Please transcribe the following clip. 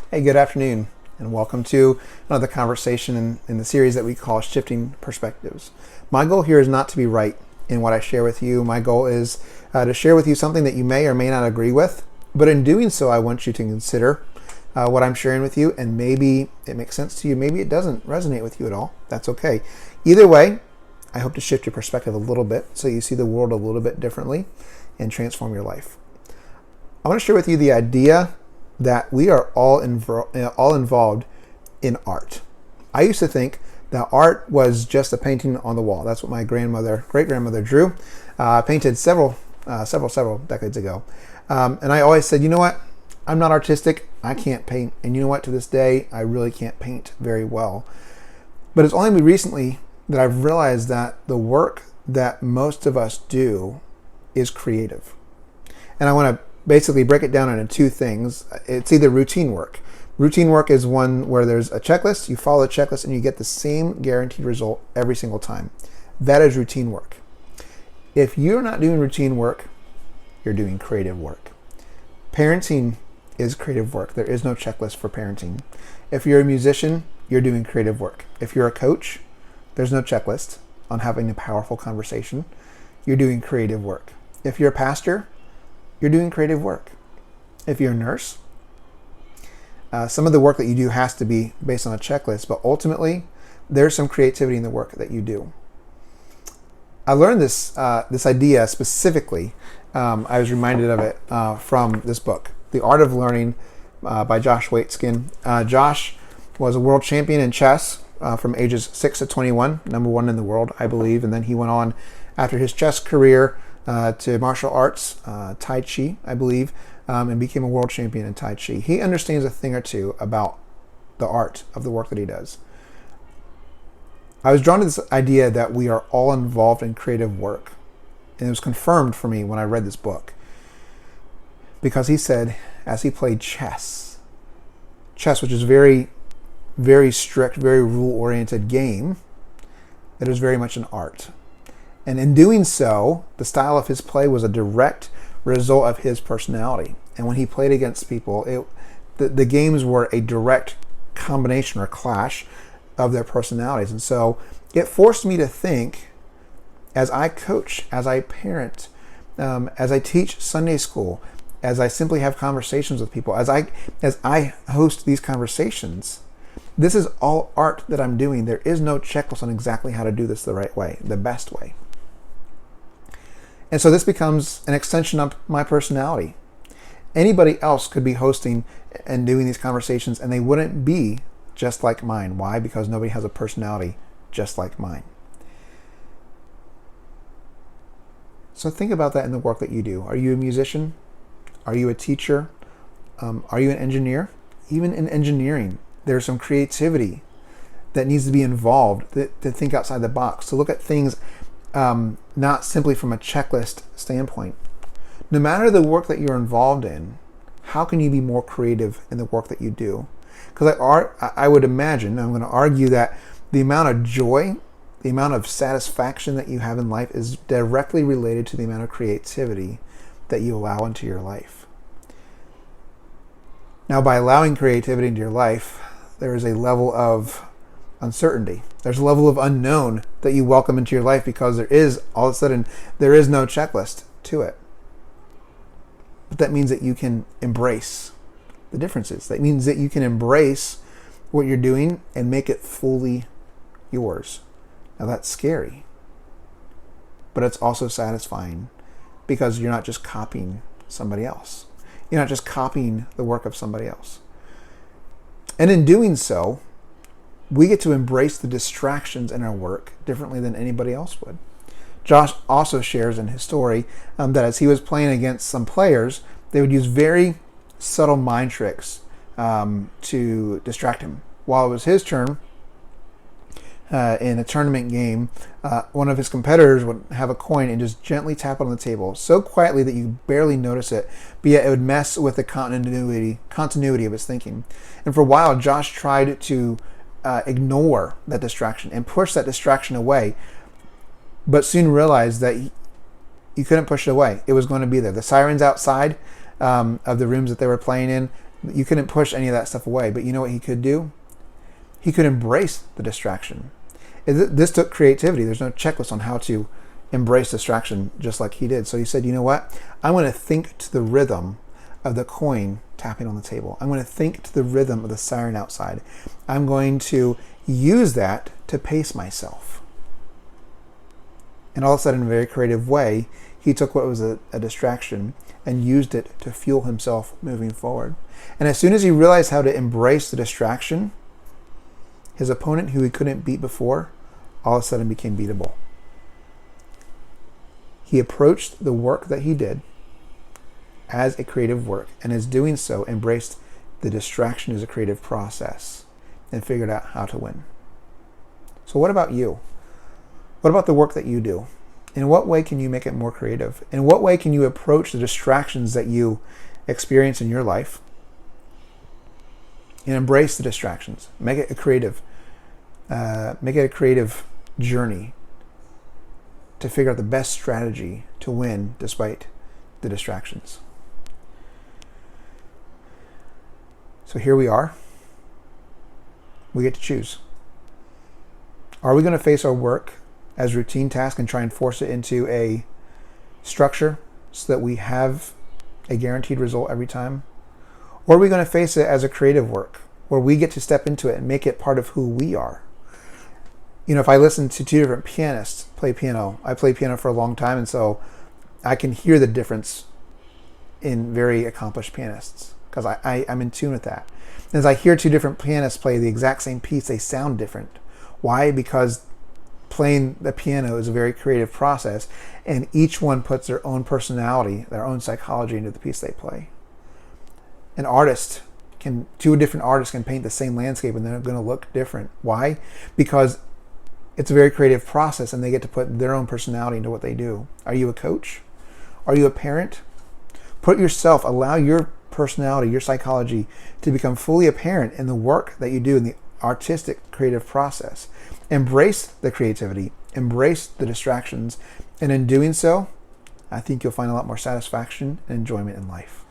Hey, good afternoon, and welcome to another conversation in the series that we call Shifting Perspectives. My goal here is not to be right in what I share with you. My goal is to share with you something that you may or may not agree with, but in doing so, I want you to consider what I'm sharing with you, and maybe it makes sense to you, maybe it doesn't resonate with you at all. That's okay. Either way, I hope to shift your perspective a little bit so you see the world a little bit differently and transform your life. I want to share with you the idea that we are all involved in art. I used to think that art was just a painting on the wall. That's what my great grandmother drew, painted several decades ago. And I always said, you know what? I'm not artistic. I can't paint. And you know what? To this day, I really can't paint very well. But it's only recently that I've realized that the work that most of us do is creative. And I want to basically break it down into two things. It's either routine work. Routine work is one where there's a checklist, you follow the checklist, and you get the same guaranteed result every single time. That is routine work. If you're not doing routine work, you're doing creative work. Parenting is creative work. There is no checklist for parenting. If you're a musician, you're doing creative work. If you're a coach, there's no checklist on having a powerful conversation. You're doing creative work. If you're a pastor, you're doing creative work. If you're a nurse, some of the work that you do has to be based on a checklist, but ultimately, there's some creativity in the work that you do. I learned this idea specifically. I was reminded of it from this book, The Art of Learning by Josh Waitzkin. Josh was a world champion in chess from ages 6 to 21, number one in the world, I believe, and then he went on after his chess career to martial arts, Tai Chi, I believe, and became a world champion in Tai Chi. He understands a thing or two about the art of the work that he does. I was drawn to this idea that we are all involved in creative work. And it was confirmed for me when I read this book. Because he said, as he played chess, which is very, very strict, very rule-oriented game, that is very much an art. And in doing so, the style of his play was a direct result of his personality. And when he played against people, the games were a direct combination or clash of their personalities. And so it forced me to think, as I coach, as I parent, as I teach Sunday school, as I simply have conversations with people, as I host these conversations, this is all art that I'm doing. There is no checklist on exactly how to do this the right way, the best way. And so this becomes an extension of my personality. Anybody else could be hosting and doing these conversations, and they wouldn't be just like mine. Why? Because nobody has a personality just like mine. So think about that in the work that you do. Are you a musician? Are you a teacher? Are you an engineer? Even in engineering, there's some creativity that needs to be involved, to think outside the box, to look at things not simply from a checklist standpoint. No matter the work that you're involved in, how can you be more creative in the work that you do? Because I would imagine, I'm going to argue that the amount of joy, the amount of satisfaction that you have in life is directly related to the amount of creativity that you allow into your life. Now, by allowing creativity into your life, there is a level of uncertainty. There's a level of unknown that you welcome into your life because all of a sudden, there is no checklist to it. But that means that you can embrace the differences. That means that you can embrace what you're doing and make it fully yours. Now that's scary, but it's also satisfying because you're not just copying somebody else. You're not just copying the work of somebody else. And in doing so, we get to embrace the distractions in our work differently than anybody else would. Josh also shares in his story that as he was playing against some players, they would use very subtle mind tricks to distract him. While it was his turn in a tournament game, one of his competitors would have a coin and just gently tap it on the table so quietly that you barely notice it, but yet it would mess with the continuity of his thinking. And for a while, Josh tried to ignore that distraction and push that distraction away, but soon realized that you couldn't push it away. It was going to be there. The sirens outside of the rooms that they were playing in You couldn't push any of that stuff away, but you know what he could do? He could embrace the distraction. This took creativity. There's no checklist on how to embrace distraction just like he did. So he said, you know what? I'm going to think to the rhythm of the coin tapping on the table. I'm going to think to the rhythm of the siren outside. I'm going to use that to pace myself. And all of a sudden, in a very creative way, he took what was a distraction and used it to fuel himself moving forward. And as soon as he realized how to embrace the distraction, his opponent, who he couldn't beat before, all of a sudden became beatable. He approached the work that he did as a creative work, and as doing so, embraced the distraction as a creative process and figured out how to win. So what about you? What about the work that you do? In what way can you make it more creative? In what way can you approach the distractions that you experience in your life and embrace the distractions? Make it a creative journey to figure out the best strategy to win despite the distractions. So here we are. We get to choose. Are we going to face our work as routine task and try and force it into a structure so that we have a guaranteed result every time? Or are we going to face it as a creative work where we get to step into it and make it part of who we are? You know, if I listen to two different pianists play piano, I played piano for a long time, and so I can hear the difference in very accomplished pianists because I'm in tune with that. As I hear two different pianists play the exact same piece, they sound different. Why? Because playing the piano is a very creative process, and each one puts their own personality, their own psychology into the piece they play. Two different artists can paint the same landscape and they're going to look different. Why? Because it's a very creative process and they get to put their own personality into what they do. Are you a coach? Are you a parent? Allow your personality, your psychology to become fully apparent in the work that you do in the artistic creative process. Embrace the creativity, embrace the distractions, and in doing so, I think you'll find a lot more satisfaction and enjoyment in life.